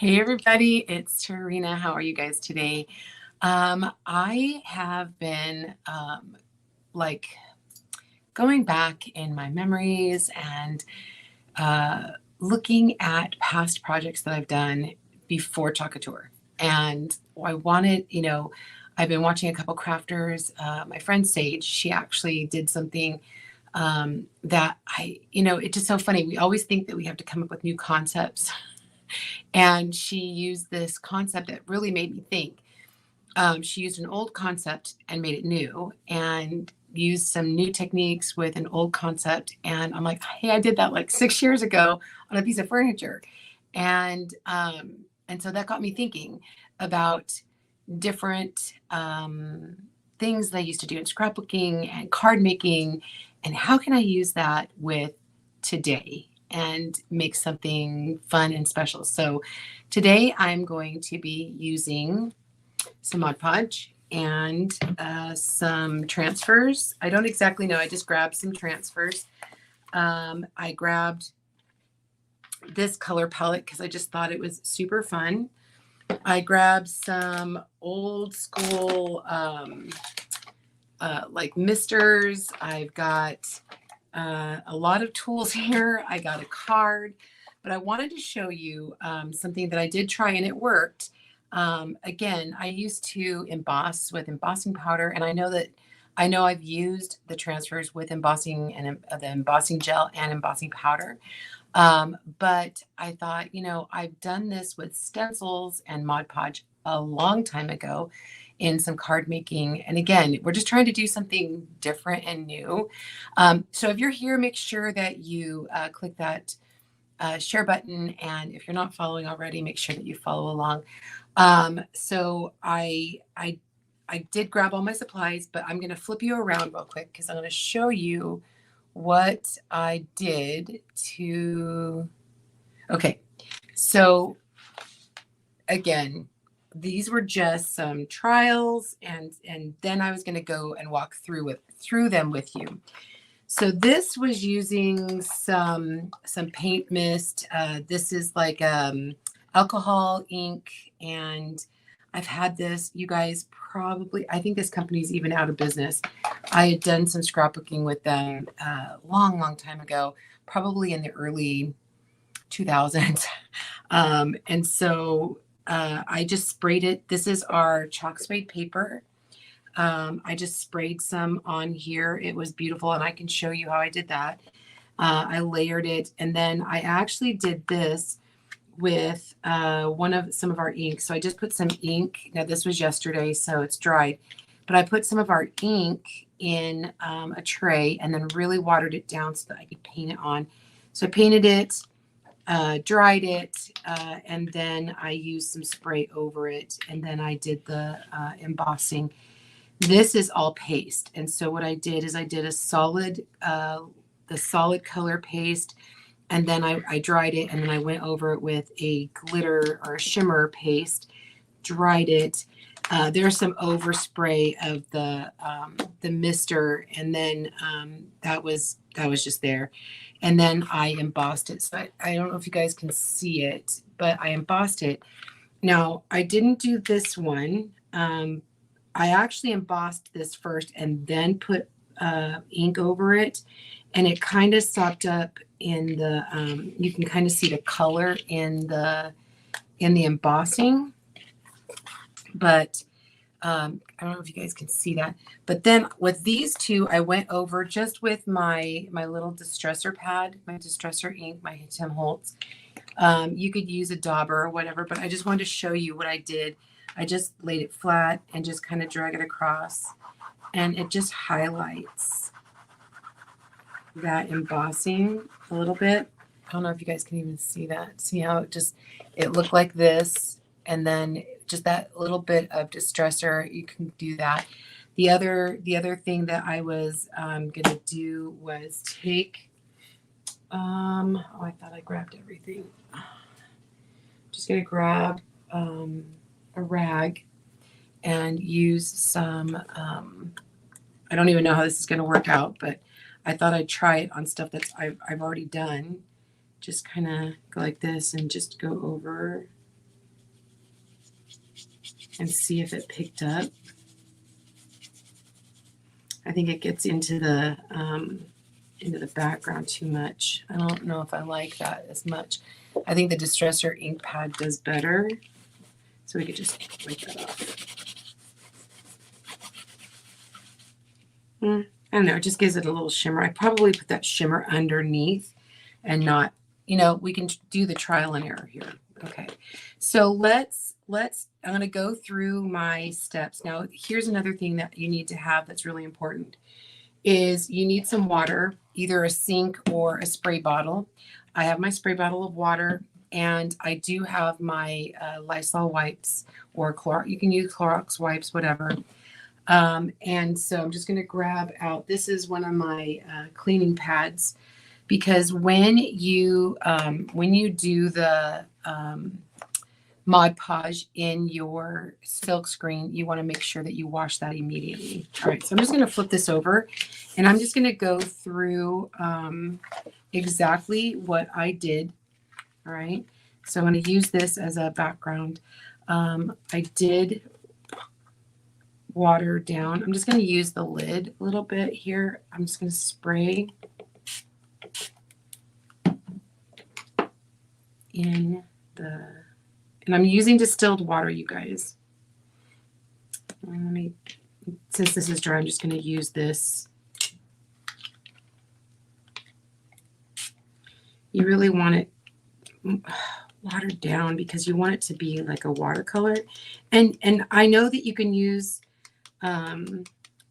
Hey everybody, it's Tarina. How are you guys today? I have been like going back in my memories and uh, looking at past projects that I've done before Chakatur. And I wanted, I've been watching a couple crafters. My friend Sage, she actually did something that it's just so funny. We always think that we have to come up with new concepts. And she used this concept that really made me think. She used an old concept and made it new and used some new techniques with an old concept. And I'm like, hey, I did that like 6 years ago on a piece of furniture. And so that got me thinking about different things that I used to do in scrapbooking and card making, and how can I use that with today and make something fun and special. So today I'm going to be using some Mod Podge and some transfers. I don't exactly know. I just grabbed some transfers. I grabbed this color palette because I just thought it was super fun. I grabbed some old school like misters. I've got a lot of tools here. I got a card, but I wanted to show you something that I did try and it worked. Again, I used to emboss with embossing powder, and I know I've used the transfers with embossing and the embossing gel and embossing powder. But I thought, I've done this with stencils and Mod Podge a long time ago in some card making. And again, we're just trying to do something different and new. So if you're here, make sure that you click that share button. And if you're not following already, make sure that you follow along. So I did grab all my supplies, but I'm going to flip you around real quick because I'm going to show you what I did to. Okay, so again, these were just some trials, and then I was going to go and walk through them with you. So this was using some paint mist. This is like alcohol ink, and I've had this. You guys probably, I think this company's even out of business. I had done some scrapbooking with them long time ago, probably in the early 2000s. And so I just sprayed it. This is our chalk sprayed paper. I just sprayed some on here. It was beautiful, and I can show you how I did that. I layered it, and then I actually did this with some of our ink. So I just put some ink. Now this was yesterday, so it's dried, but I put some of our ink in a tray and then really watered it down so that I could paint it on. So I painted it, dried it, and then I used some spray over it, and then I did the embossing. This is all paste, and so what I did is I did a solid, the solid color paste, and then I dried it, and then I went over it with a glitter or a shimmer paste, dried it. There's some overspray of the mister, and then that was just there. And then I embossed it. So I don't know if you guys can see it, but I embossed it. Now, I didn't do this one. I actually embossed this first and then put ink over it. And it kind of sopped up in the, you can kind of see the color in the embossing. But I don't know if you guys can see that. But then with these two, I went over just with my little distressor pad, my distressor ink, my Tim Holtz. You could use a dauber or whatever, but I just wanted to show you what I did. I just laid it flat and just kind of drag it across, and it just highlights that embossing a little bit. I don't know if you guys can even see that. See how it looked like this, and then just that little bit of distressor, you can do that. The other thing that I was gonna do was take I thought I grabbed everything. Just gonna grab a rag and use some I don't even know how this is gonna work out, but I thought I'd try it on stuff that I've already done. Just kind of go like this and just go over and see if it picked up. I think it gets into the background too much. I don't know if I like that as much. I think the Distressor ink pad does better. So we could just wipe that off. I don't know, it just gives it a little shimmer. I probably put that shimmer underneath and not, you know, we can do the trial and error here. Okay, so let's I'm going to go through my steps. Now, here's another thing that you need to have that's really important is you need some water, either a sink or a spray bottle. I have my spray bottle of water, and I do have my Lysol wipes or Clorox. You can use Clorox wipes, whatever. And so I'm just going to grab out, this is one of my cleaning pads, because when you do the Modpodge in your silk screen, you want to make sure that you wash that immediately. All right, so I'm just going to flip this over, and I'm just going to go through exactly what I did. All right, so I'm going to use this as a background. I did water down. I'm just going to use the lid a little bit here. I'm just going to spray in the, and I'm using distilled water, you guys. Let me, since this is dry, I'm just going to use this. You really want it watered down because you want it to be like a watercolor. And I know that you can use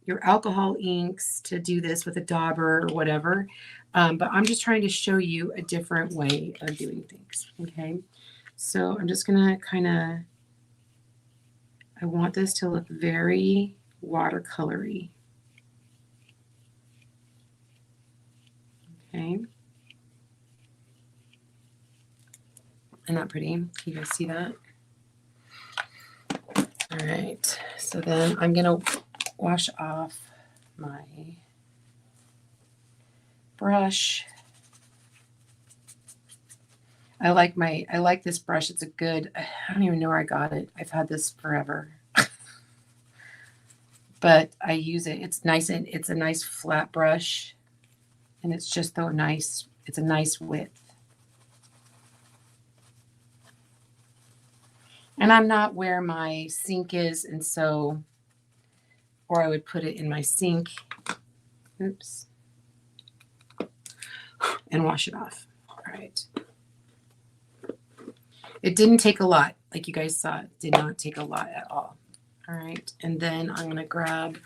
your alcohol inks to do this with a dauber or whatever. But I'm just trying to show you a different way of doing things. Okay. So I'm just going to kind of, I want this to look very watercolory. Okay. Isn't that pretty? Can you guys see that? All right. So then I'm going to wash off my brush. I like this brush. It's a good, I don't even know where I got it. I've had this forever. But I use it. It's nice, and it's a nice flat brush. And it's just so nice. It's a nice width. And I'm not where my sink is, and so, or I would put it in my sink. Oops. And wash it off. All right. It didn't take a lot. Like you guys saw, it did not take a lot at all. All right. And then I'm going to grab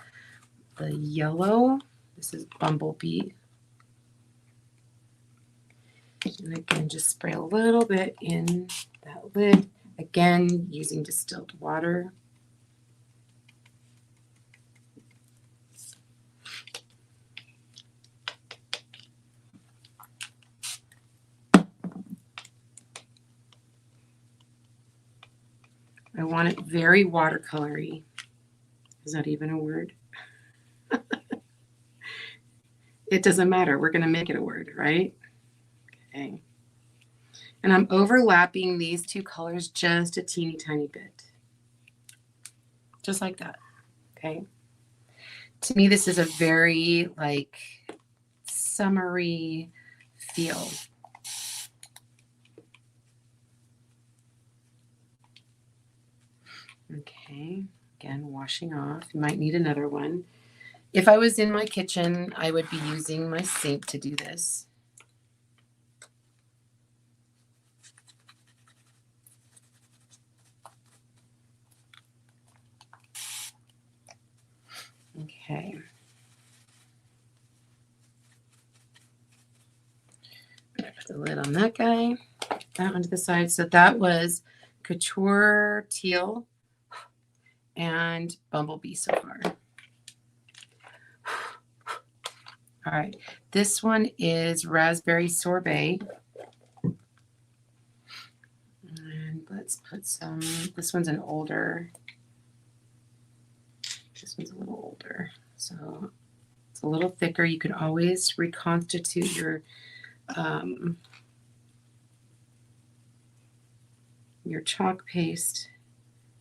the yellow. This is Bumblebee. And again, just spray a little bit in that lid. Again, using distilled water. I want it very watercolory. Is that even a word? It doesn't matter. We're going to make it a word, right? Okay. And I'm overlapping these two colors just a teeny tiny bit. Just like that. Okay. To me, this is a very like summery feel. Okay. Again, washing off. You might need another one. If I was in my kitchen, I would be using my sink to do this. Okay. Put the lid on that guy. That one to the side. So that was Couture Teal and Bumblebee so far. All right. This one is Raspberry Sorbet. And let's put some, this one's an older. This one's a little older. So it's a little thicker. You can always reconstitute your chalk paste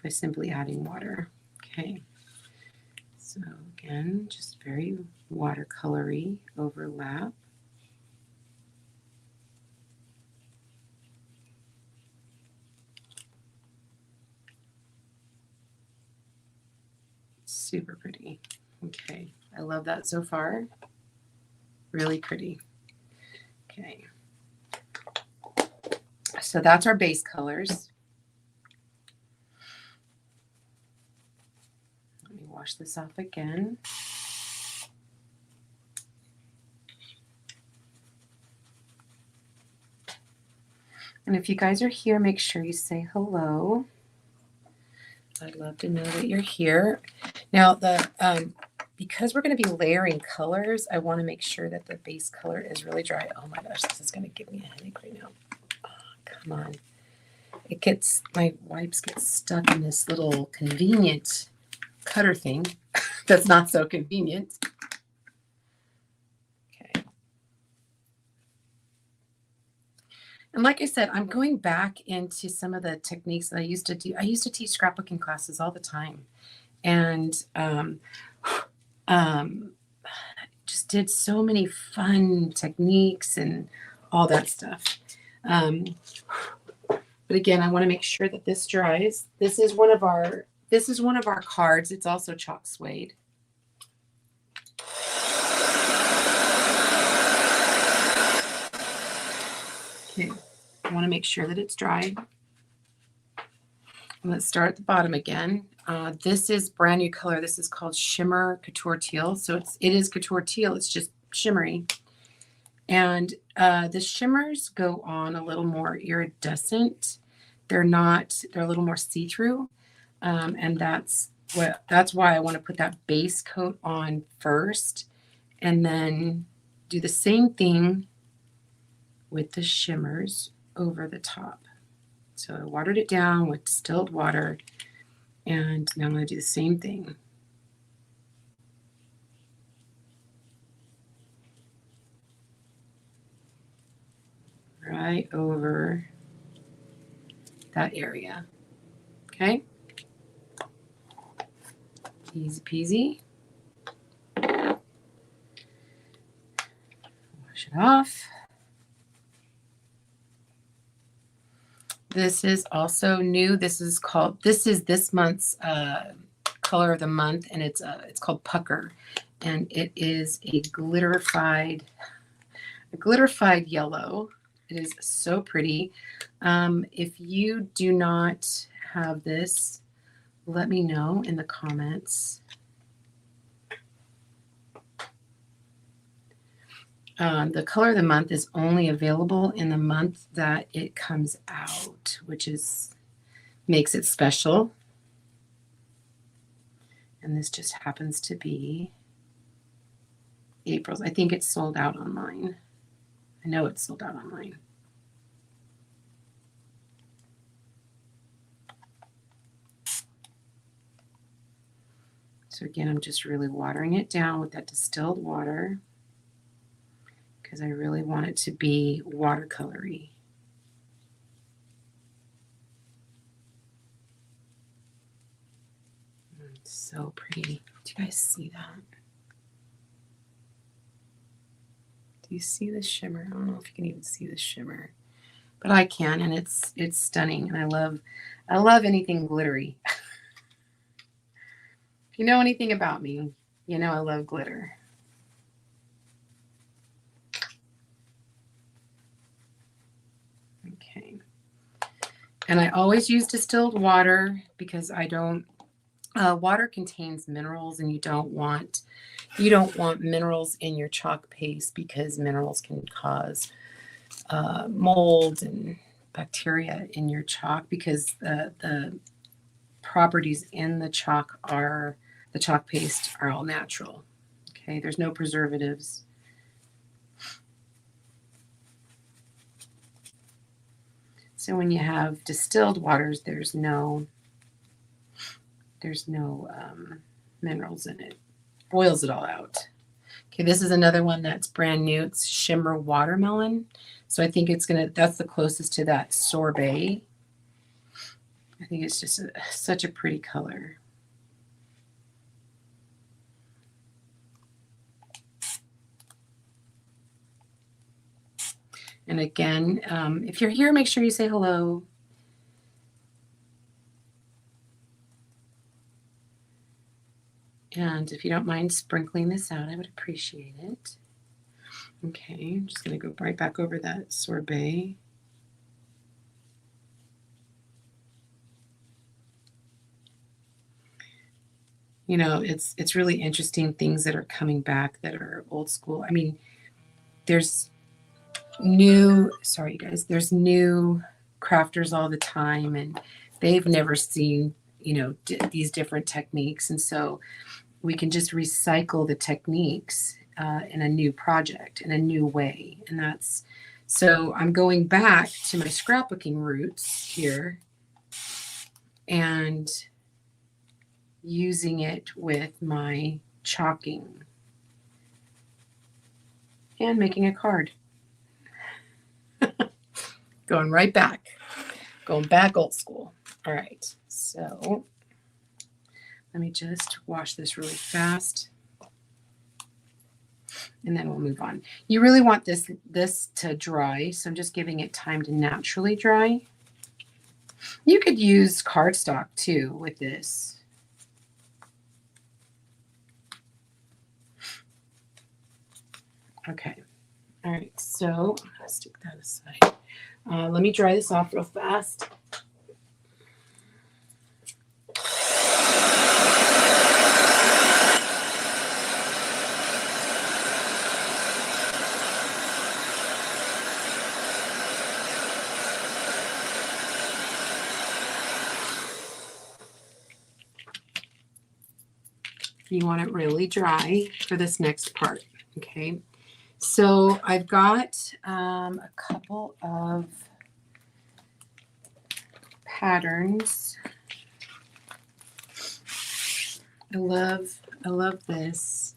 by simply adding water. Okay. So again, just very watercolory overlap. Super pretty. Okay, I love that so far. Really pretty. Okay. So that's our base colors. Let me wash this off again. And if you guys are here, make sure you say hello. I'd love to know that you're here. Now, because we're going to be layering colors, I want to make sure that the base color is really dry. Oh my gosh, this is going to give me a headache right now. Oh, come on. My wipes get stuck in this little convenient cutter thing that's not so convenient. Okay. And like I said, I'm going back into some of the techniques that I used to do. I used to teach scrapbooking classes all the time, and just did so many fun techniques and all that stuff. But again, I want to make sure that this dries. This is one of our cards. It's also chalk suede. Okay, I want to make sure that it's dry. Let's start at the bottom again. This is brand new color. This is called Shimmer Couture Teal. So it is Couture Teal. It's just shimmery. And the shimmers go on a little more iridescent. They're a little more see-through. And that's why I want to put that base coat on first and then do the same thing with the shimmers over the top. So I watered it down with distilled water, and now I'm going to do the same thing. Right over that area. Okay? Easy peasy. Wash it off. This is also new. This is this month's color of the month, and it's called Pucker, and it is a glitterified yellow. It is so pretty. If you do not have this, let me know in the comments. The color of the month is only available in the month that it comes out, which makes it special. And this just happens to be April's. I think it's sold out online. I know it's sold out online. So again, I'm just really watering it down with that distilled water, because I really want it to be watercolory. It's so pretty. Do you guys see that? Do you see the shimmer? I don't know if you can even see the shimmer, but I can, and it's stunning. And I love anything glittery. If you know anything about me, you know I love glitter. Okay. And I always use distilled water because water contains minerals, and you don't want minerals in your chalk paste, because minerals can cause mold and bacteria in your chalk, because the properties in the chalk paste are all natural. Okay, there's no preservatives. So when you have distilled waters, there's no minerals in it. Boils it all out. Okay, this is another one that's brand new. It's Shimmer Watermelon. So I think that's the closest to that sorbet. I think it's just such a pretty color. And again, if you're here, make sure you say hello. And if you don't mind sprinkling this out, I would appreciate it. Okay, I'm just going to go right back over that sorbet. You know, it's really interesting things that are coming back that are old school. I mean, there's new, sorry you guys, there's new crafters all the time, and they've never seen, you know, these different techniques. And so we can just recycle the techniques in a new project, in a new way. And that's, so I'm going back to my scrapbooking roots here and using it with my chalking and making a card. Going right back, going back old school. All right, so let me just wash this really fast and then we'll move on. You really want this to dry, so I'm just giving it time to naturally dry. You could use cardstock too with this. Okay, all right, so I'll stick that aside. Let me dry this off real fast. You want it really dry for this next part, okay? So I've got a couple of patterns. I love this.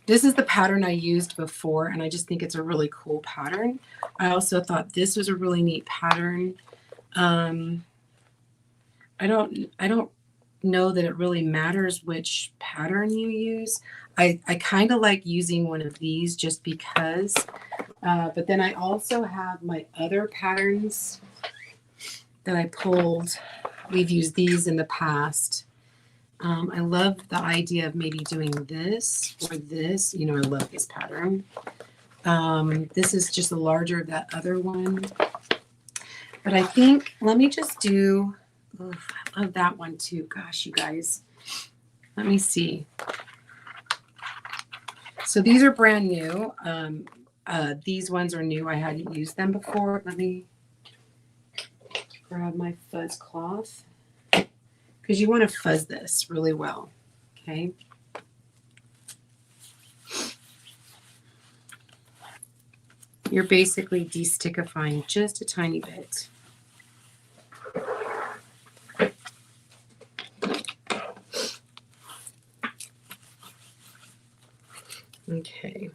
This is the pattern I used before, and I just think it's a really cool pattern. I also thought this was a really neat pattern. I don't know that it really matters which pattern you use. I kind of like using one of these just because, but then I also have my other patterns that I pulled. We've used these in the past. I love the idea of maybe doing this or this. You know, I love this pattern. This is just a larger of that other one. But I think, let me just do, oh, I love that one too. Gosh, you guys, let me see. So these are brand new. These ones are new. I hadn't used them before. Let me grab my fuzz cloth because you want to fuzz this really well. Okay. You're basically destickifying just a tiny bit. Okay,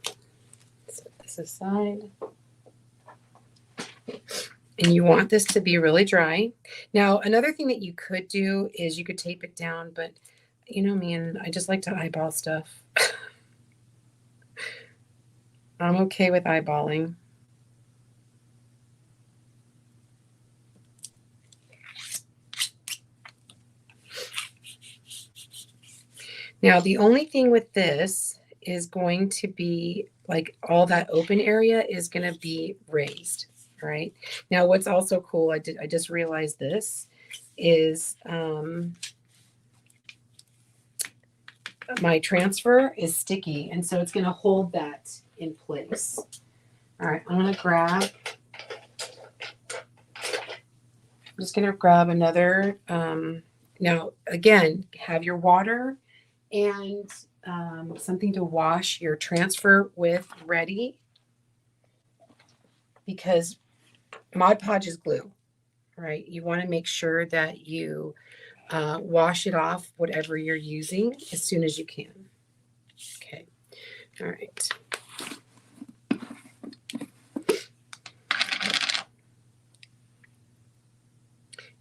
set this aside. And you want this to be really dry. Now, another thing that you could do is you could tape it down, but you know me, and I just like to eyeball stuff. I'm okay with eyeballing. Now, the only thing with this is going to be like all that open area is going to be raised, right? Now, what's also cool, I just realized this is my transfer is sticky, and so it's going to hold that in place. All right, I'm going to grab, I'm just going to grab another, now again, have your water and something to wash your transfer with ready, because Mod Podge is glue, right? You want to make sure that you wash it off, whatever you're using, as soon as you can. Okay, all right.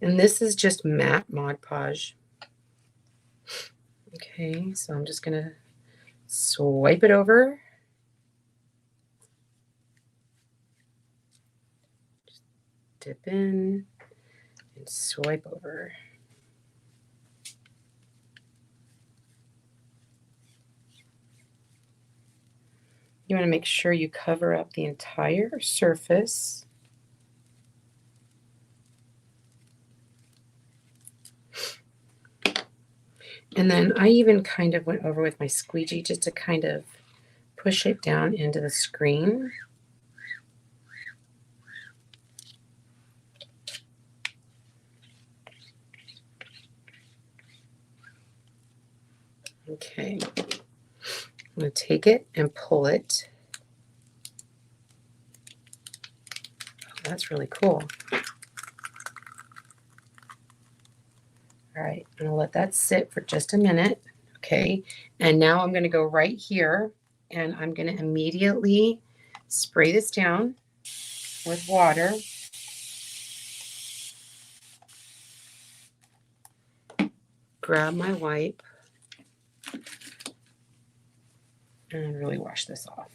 And this is just matte Mod Podge. Okay, so I'm just going to swipe it over. Just dip in and swipe over. You want to make sure you cover up the entire surface. And then I even kind of went over with my squeegee just to kind of push it down into the screen. Okay, I'm going to take it and pull it. Oh, that's really cool. All right, I'm going to let that sit for just a minute. Okay, and now I'm going to go right here and I'm going to immediately spray this down with water. Grab my wipe and really wash this off.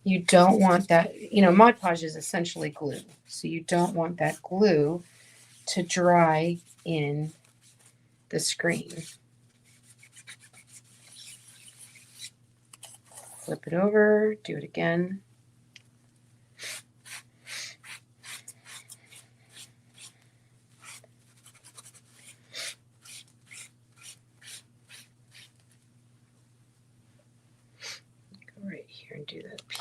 You don't want that, you know, Mod Podge is essentially glue. So you don't want that glue to dry in the screen. Flip it over, do it again. Go right here and do that up here.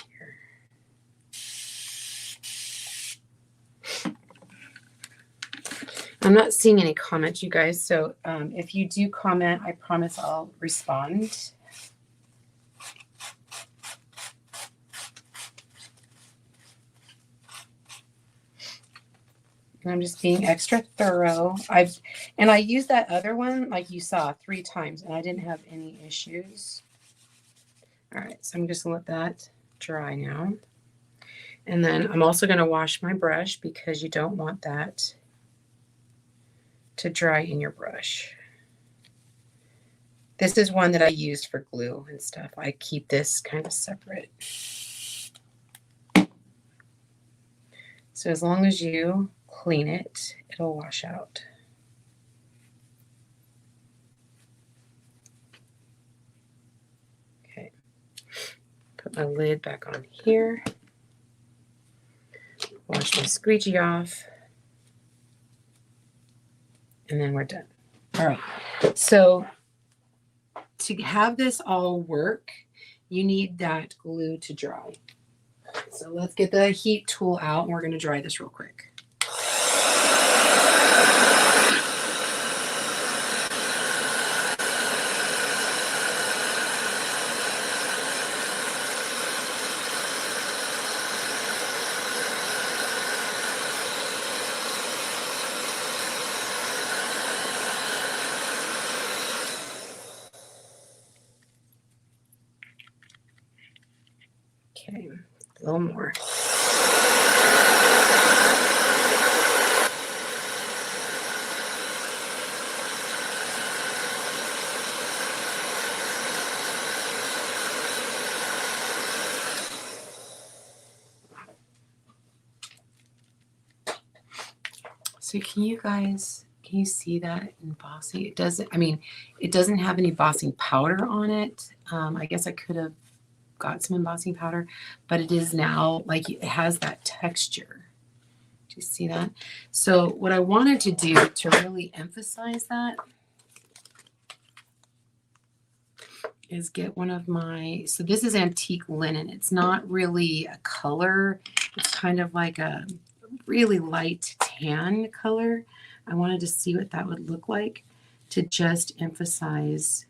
I'm not seeing any comments, you guys, so if you do comment, I promise I'll respond. And I'm just being extra thorough. I used that other one, like you saw, 3 times, and I didn't have any issues. All right, so I'm just gonna let that dry now. And then I'm also gonna wash my brush because you don't want that to dry in your brush. This is one that I used for glue and stuff. I keep this kind of separate. So as long as you clean it, it'll wash out. Okay, put my lid back on here. Wash my squeegee off. And then we're done. All right, so to have this all work, you need that glue to dry. So let's get the heat tool out and we're going to dry this real quick. Okay, a little more. So can you see that embossing? It doesn't, I mean, it doesn't have any embossing powder on it. I guess I could have got some embossing powder, but it is now like it has that texture. Do you see that? So what I wanted to do to really emphasize that is get one of my, so this is antique linen. It's not really a color. It's kind of like a really light tan color. I wanted to see what that would look like to just emphasize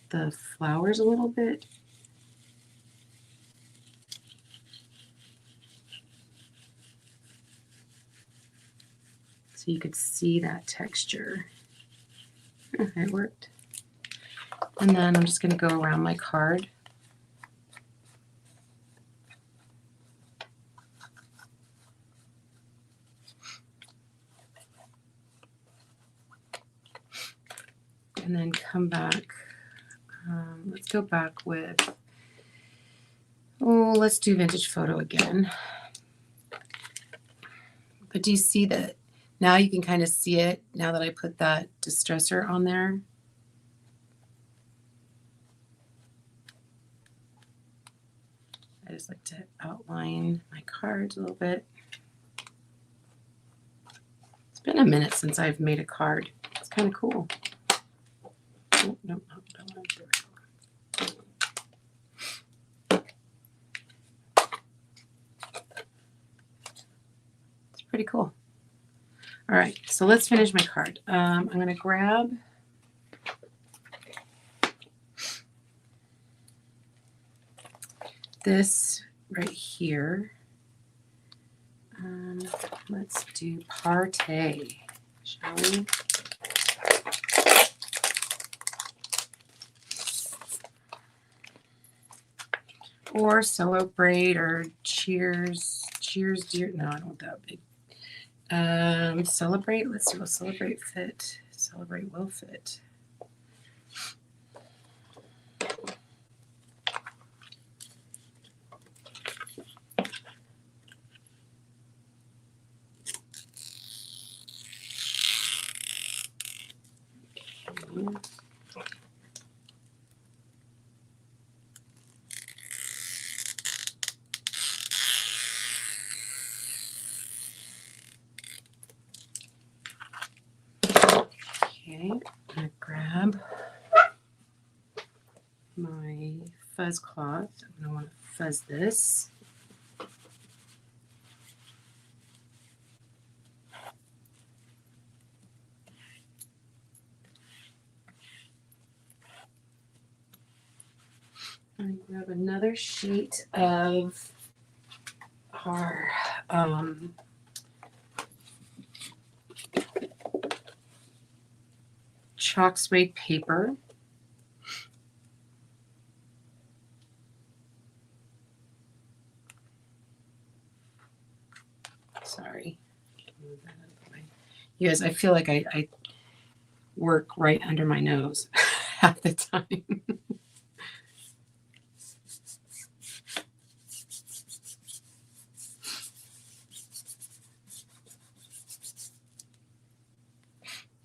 the flowers a little bit. So you could see that texture. Okay, it worked. And then I'm just going to go around my card. and then come back. Let's go back with, let's do vintage photo again. But do you see that now you can kind of see it now that I put that distressor on there? I just like to outline my cards a little bit. It's been a minute since I've made a card. It's kind of cool. Oh, no, don't want to do it. Pretty cool. All right, so let's finish my card. I'm going to grab this right here. Let's do Partay, shall we? Or Celebrate or Cheers. Cheers, dear. No, I don't want that big. Celebrate. Let's see. Will Celebrate fit? Celebrate will fit. Okay, I'm going to grab my fuzz cloth. I'm going to want to fuzz this. I'm going to grab another sheet of our chalk suede paper. Sorry. You guys, I feel like I work right under my nose half the time.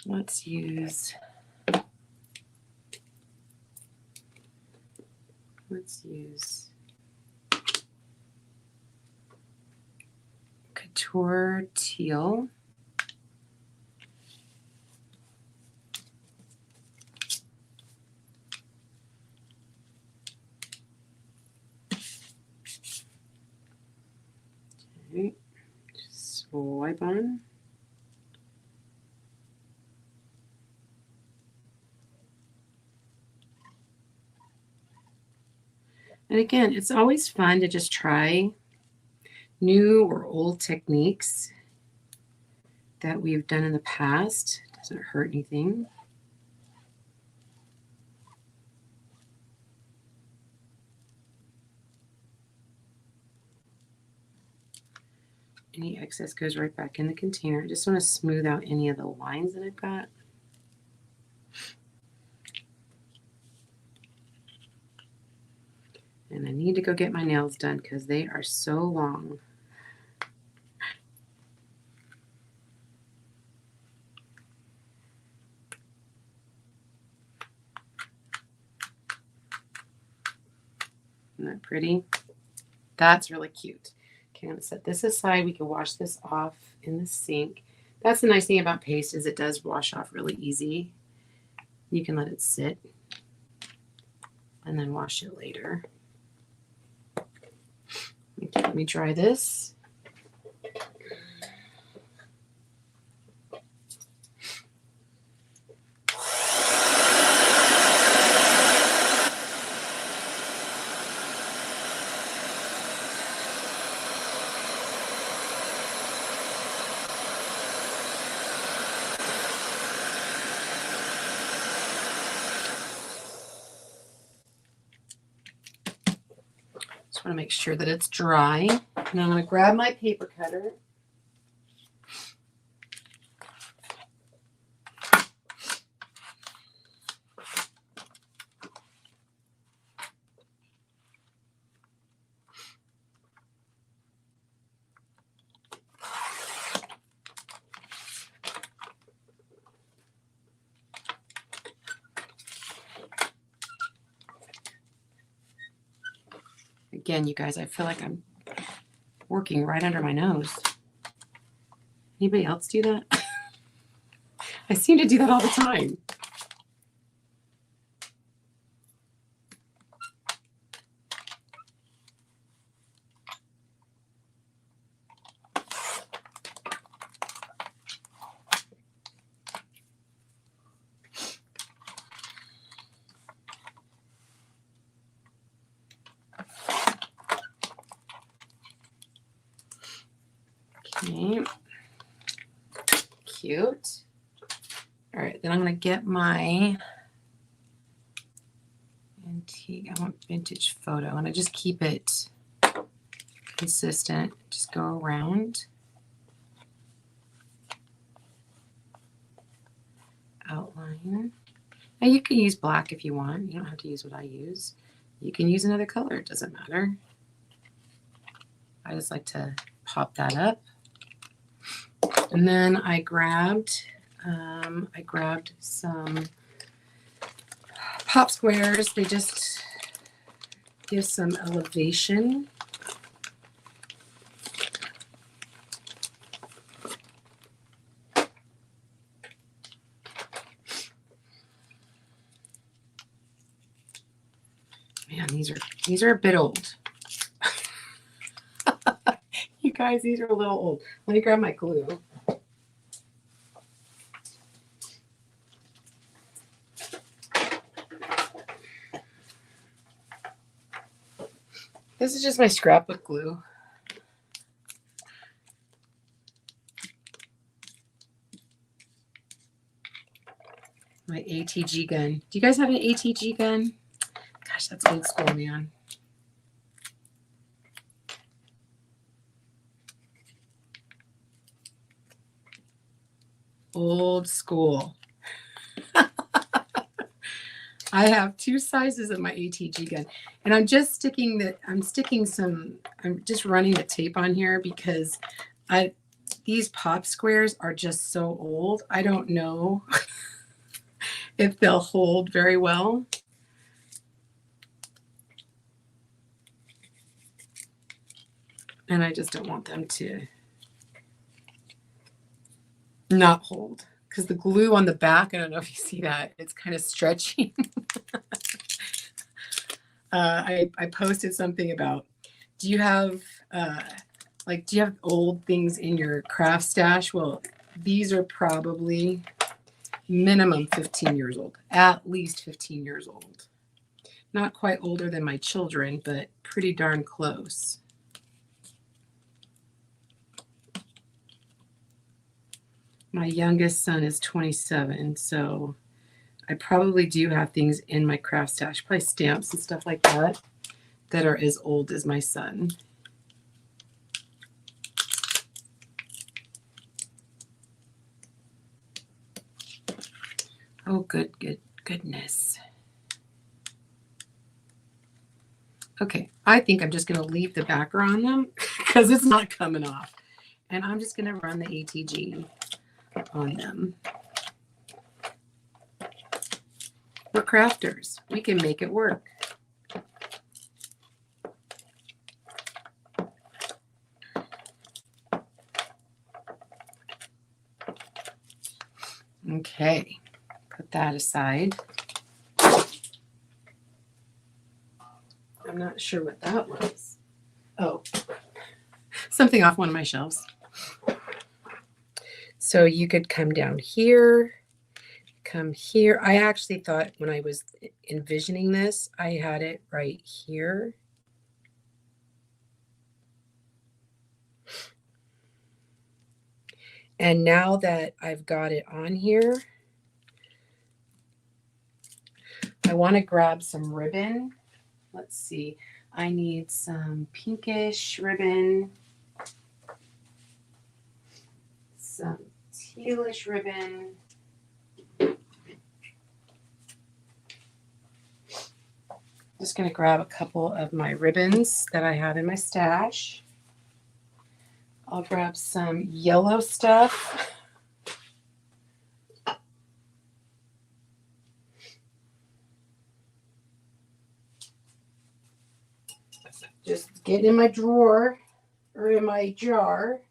Let's use Couture Teal. Okay, just swipe on. And again, it's always fun to just try new or old techniques that we've done in the past. It doesn't hurt anything. Any excess goes right back in the container. I just want to smooth out any of the lines that I've got. And I need to go get my nails done because they are so long. Isn't that pretty? That's really cute. Okay, I'm going to set this aside. We can wash this off in the sink. That's the nice thing about paste is it does wash off really easy. You can let it sit and then wash it later. Okay, let me dry this. Just want to make sure that it's dry. And I'm going to grab my paper cutter. Again, you guys, I feel like I'm working right under my nose. Anybody else do that? I seem to do that all the time. Okay. Cute. All right, then I'm going to get my antique. I want vintage photo. I'm going to just keep it consistent. Just go around. Outline. Now you can use black if you want. You don't have to use what I use. You can use another color. It doesn't matter. I just like to pop that up. And then I grabbed some pop squares. They just give some elevation. Man, these are a bit old. You guys, these are a little old. Let me grab my glue. This is just my scrapbook glue. My ATG gun. Do you guys have an ATG gun? Gosh, that's old school, man. Old school. I have 2 sizes of my ATG gun, and I'm just running the tape on here because these pop squares are just so old. I don't know if they'll hold very well. And I just don't want them to not hold, because the glue on the back, I don't know if you see that, it's kind of stretchy. I posted something about, do you have old things in your craft stash? Well, these are probably minimum 15 years old, at least 15 years old. Not quite older than my children, but pretty darn close. My youngest son is 27, so I probably do have things in my craft stash, probably stamps and stuff like that, that are as old as my son. Oh, goodness. Okay, I think I'm just going to leave the backer on them because it's not coming off. And I'm just going to run the ATG on them. We're crafters. We can make it work. Okay, put that aside. I'm not sure what that was. Oh, something off one of my shelves. So you could come down here, come here. I actually thought when I was envisioning this, I had it right here. And now that I've got it on here, I want to grab some ribbon. Let's see. I need some pinkish ribbon, some tealish ribbon, just going to grab a couple of my ribbons that I have in my stash. I'll grab some yellow stuff. Just getting in my drawer or in my jar,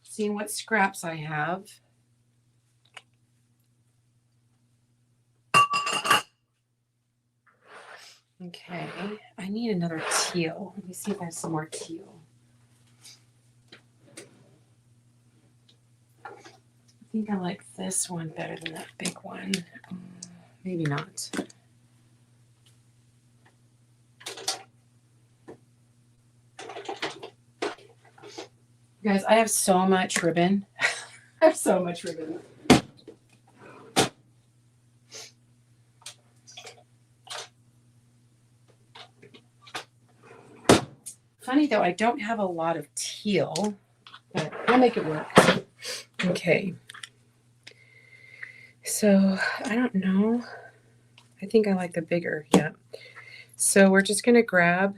seeing what scraps I have. Okay, I need another teal. Let me see if I have some more teal. I think I like this one better than that big one. Maybe not. You guys, I have so much ribbon. I have so much ribbon. Funny though, I don't have a lot of teal, but I'll make it work. Okay. So I don't know. I think I like the bigger, yeah. So we're just gonna grab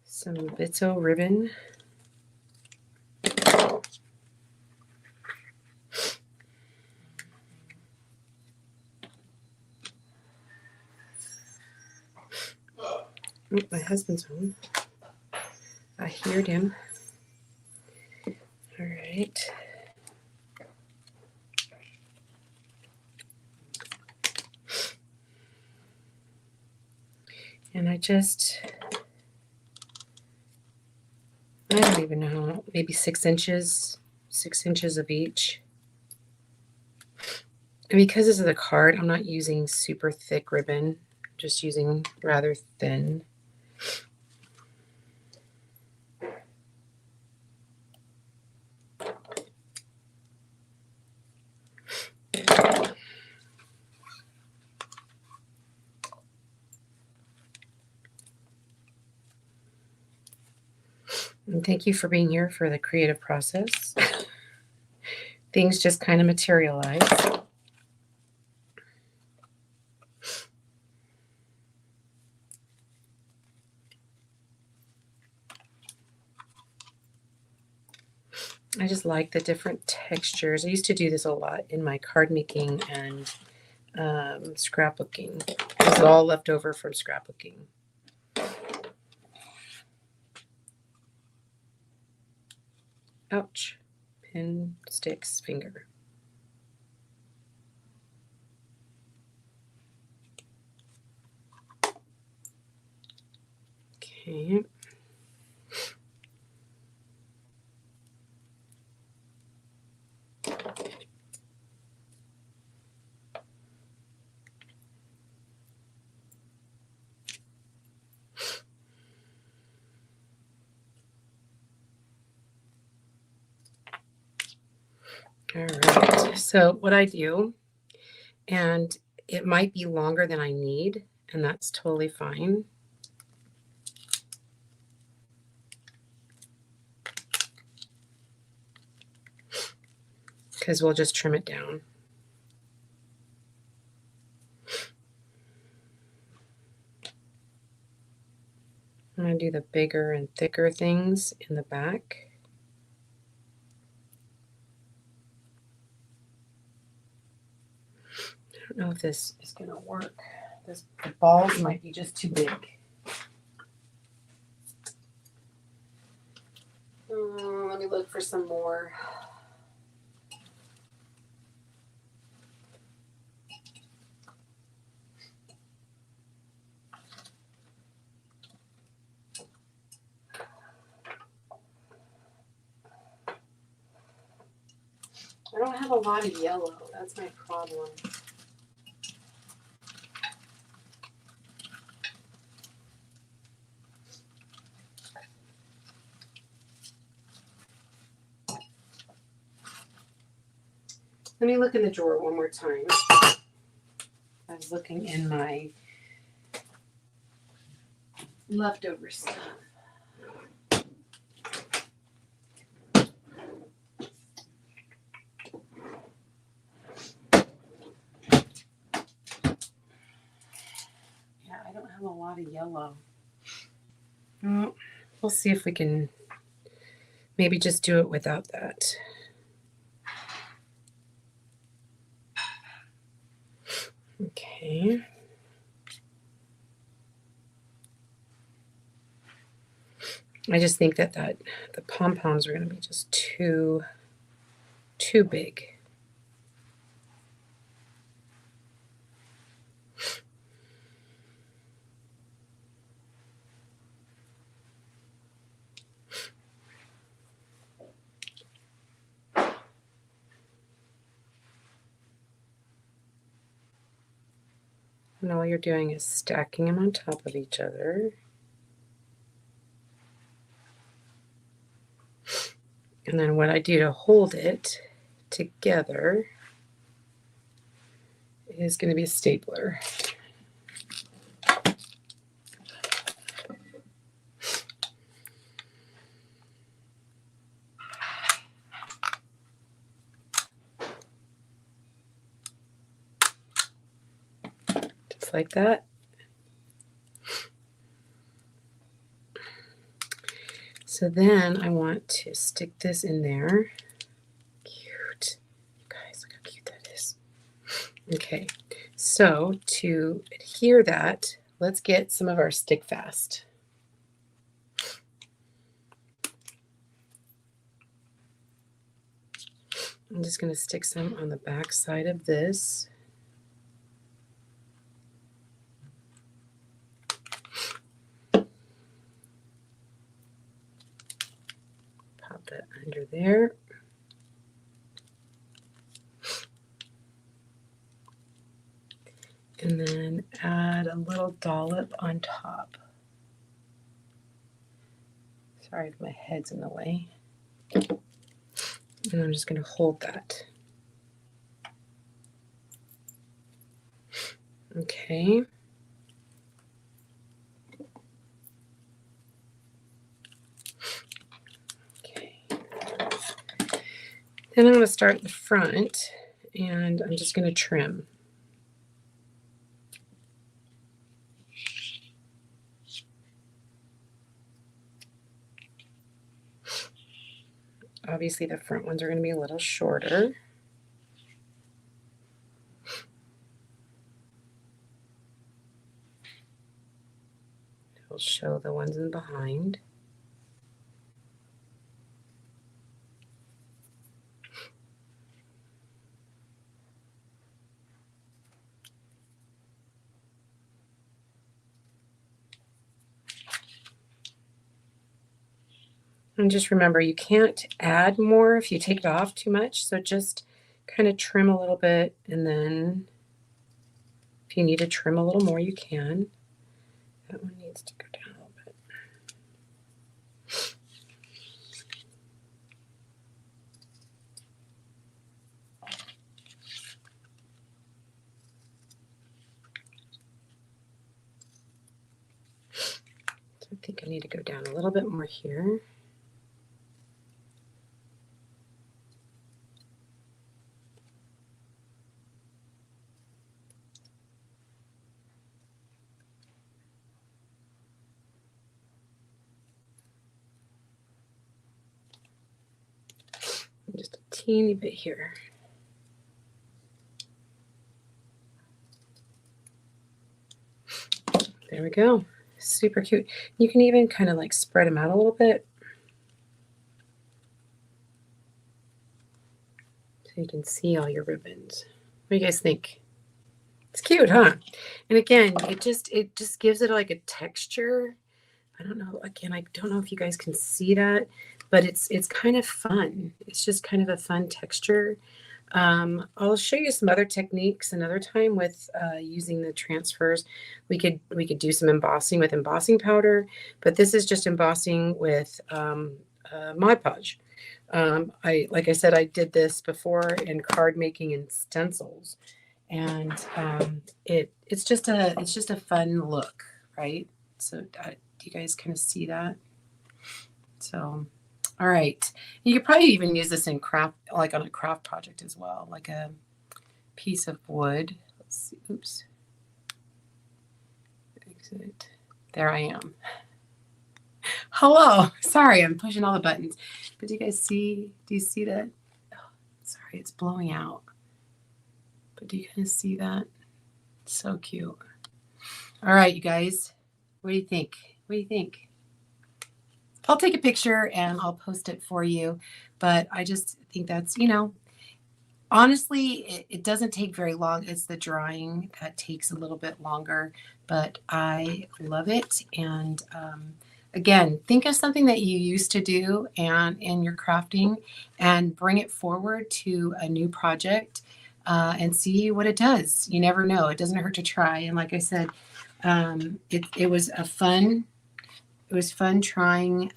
some Bitso ribbon. Oh, my husband's home. I heard him. All right. And I don't even know, maybe 6 inches of each. And because this is a card, I'm not using super thick ribbon, I'm just using rather thin. And thank you for being here for the creative process. Things just kind of materialize. I just like the different textures. I used to do this a lot in my card making and scrapbooking. This is all left over from scrapbooking. Ouch. Pin sticks finger. Okay. All right. So what I do, and it might be longer than I need, and that's totally fine. Because we'll just trim it down. I'm going to do the bigger and thicker things in the back. I don't know if this is going to work. The balls might be just too big. Let me look for some more. I don't have a lot of yellow. That's my problem. Let me look in the drawer one more time. I was looking in my leftover stuff. I don't have a lot of yellow. Well, we'll see if we can maybe just do it without that. Okay. I just think that the pom-poms are going to be just too big. And all you're doing is stacking them on top of each other. And then what I do to hold it together is going to be a stapler. Just like that. So then I want to stick this in there. Cute. You guys, look how cute that is. Okay, so to adhere that, let's get some of our stick fast. I'm just going to stick some on the back side of this. Pop that under there. And then add a little dollop on top. Sorry if my head's in the way. And I'm just going to hold that. Okay. Okay. Then I'm going to start at the front, and I'm just going to trim. Obviously, the front ones are going to be a little shorter. It'll show the ones in behind. And just remember, you can't add more if you take it off too much. So just kind of trim a little bit, and then if you need to trim a little more, you can. That one needs to go down a little bit. So I think I need to go down a little bit more here. Just a teeny bit here. There we go. Super cute. You can even kind of like spread them out a little bit, so you can see all your ribbons. What do you guys think? It's cute, huh? And again, it just gives it like a texture. I don't know. Again, I don't know if you guys can see that, but it's kind of fun. It's just kind of a fun texture. I'll show you some other techniques another time with using the transfers. We could do some embossing with embossing powder, but this is just embossing with Modpodge. Like I said, I did this before in card making and stencils, and it's just a fun look, right? So do you guys kind of see that? So, all right. You could probably even use this in craft, like on a craft project as well, like a piece of wood. Let's see. Oops. Exit. There I am. Hello. Sorry, I'm pushing all the buttons. But do you guys see? Do you see that? Oh, sorry, it's blowing out. But do you kind of see that? So cute. All right, you guys, what do you think? What do you think? I'll take a picture and I'll post it for you. But I just think that's, honestly, it doesn't take very long. It's the drying that takes a little bit longer, but I love it. And again, think of something that you used to do and in your crafting and bring it forward to a new project and see what it does. You never know. It doesn't hurt to try. And like I said, it was fun trying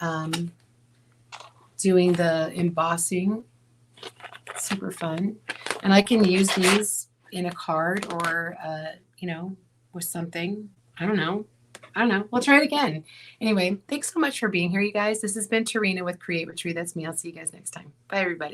doing the embossing. Super fun. And I can use these in a card or, with something. I don't know. We'll try it again. Anyway, thanks so much for being here, you guys. This has been Tarina with Create with Tree. That's me. I'll see you guys next time. Bye, everybody.